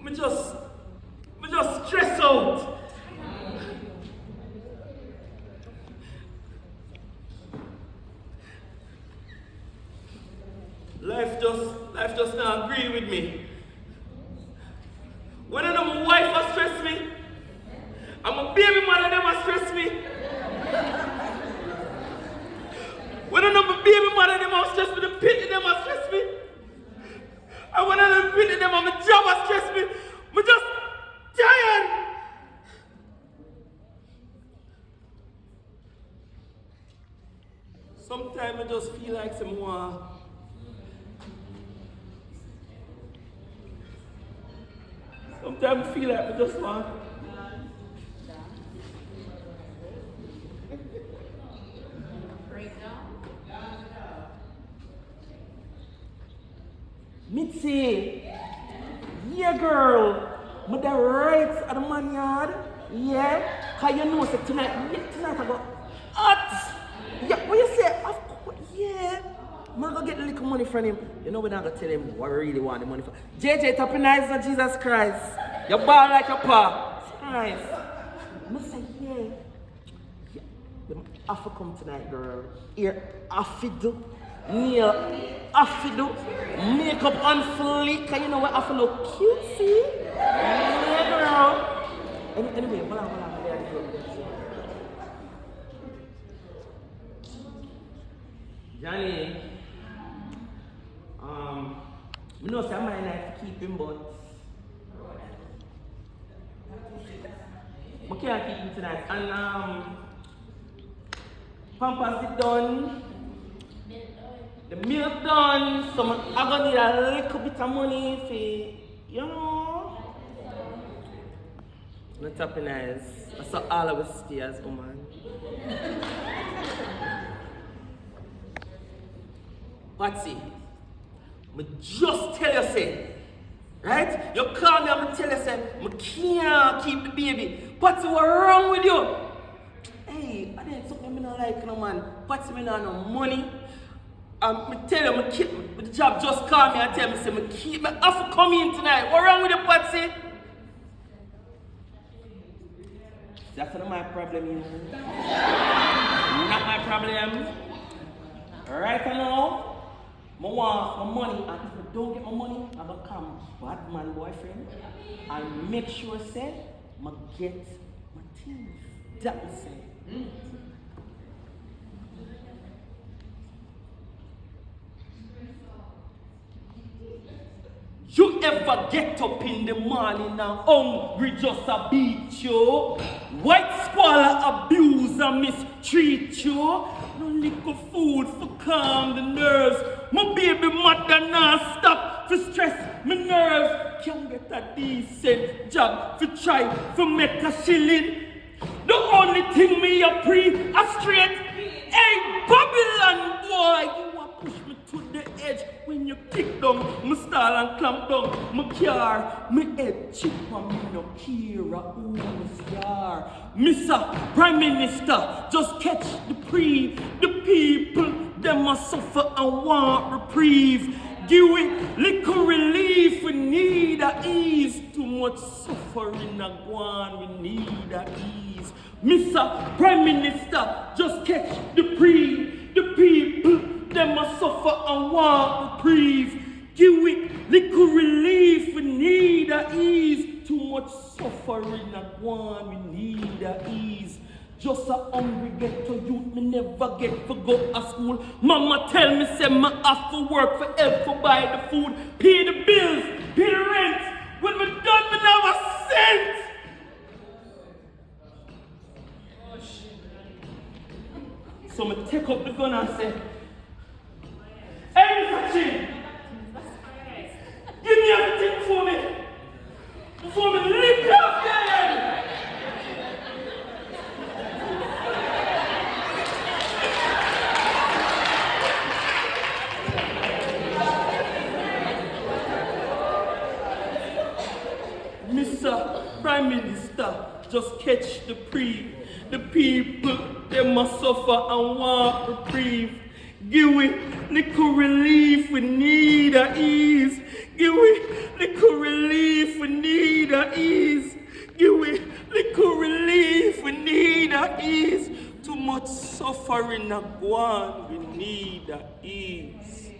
Me just stress out. Life just not agree with me. When I know my wife has stressed me, and my baby mother them has stressed me. When I know my baby mother them has stressed me, the pity them has stressed me. And when I know the pity them and my job has stressed me, I'm just tired. Sometimes I just feel like someone. Sometimes I feel like I just want. Mitzi, yeah girl, but the rights at the man yard, yeah, cause you know so tonight I go hot. Yeah, what you say? Of course, yeah. I'm gonna get a little money from him. You know we're not gonna tell him what I really want the money for. JJ tapping eyes on Jesus Christ. You ball like a pa. It's nice. I say yeah. I have to come tonight, girl. Here, I have to do. Nail, I have to do. Makeup on flick. And you know what? I have to look cutesy. Yeah, girl. Anyway, hold on. Johnny, I know say I might not keep him, but I can't keep him tonight. And Pampers is done, the milk done, so I'm gonna need a little bit of money for, you know. Not tapping eyes. I saw all of us stay as woman. Patsy, I just tell you say, right? You call me and I tell you say, I can't keep the baby. Patsy, what's wrong with you? Hey, I didn't something I don't like no man. Patsy, I don't have no money. I tell you, the job just call me and tell me, say, I have to come in tonight. What's wrong with you, Patsy? That's not my problem, you know. Not my problem. Right now, I want my money, and if I don't get my money, I become bad man boyfriend and make sure say I get my things. That was it. You ever get up in the morning and hungry just a beat you? White squalor abuse and mistreat you? No liquor food for calm the nerves. My baby mother now stop for stress my nerves. Can't get a decent job for try for make a shilling. The only thing me a straight. Hey Babylon boy, you a push me to the edge. When you kick down, me stall and clamp down my car. Me head chip and me no care who me scar. Missa Prime Minister, just catch the people, them a suffer and want reprieve. Give it little relief, we need a ease. Too much suffering a go on, we need a ease. Missa Prime Minister, just catch the people, them a suffer and want reprieve. Give it little relief, we need a ease. Too much suffering a go on, we need a ease. Just a hungry get to youth, me never get to go to school. Mama tell me say me have to work for help to buy the food, pay the bills, pay the rent. When me done, me never cent. So me take up the gun and say, hey Mr. Chin, give me everything for me. Before me lick off your head. Missa Prime Minister, just catch the people, they must suffer and want reprieve. Give it little relief, we need a ease. Give it little relief, we need much suffering a go on, we need a ease.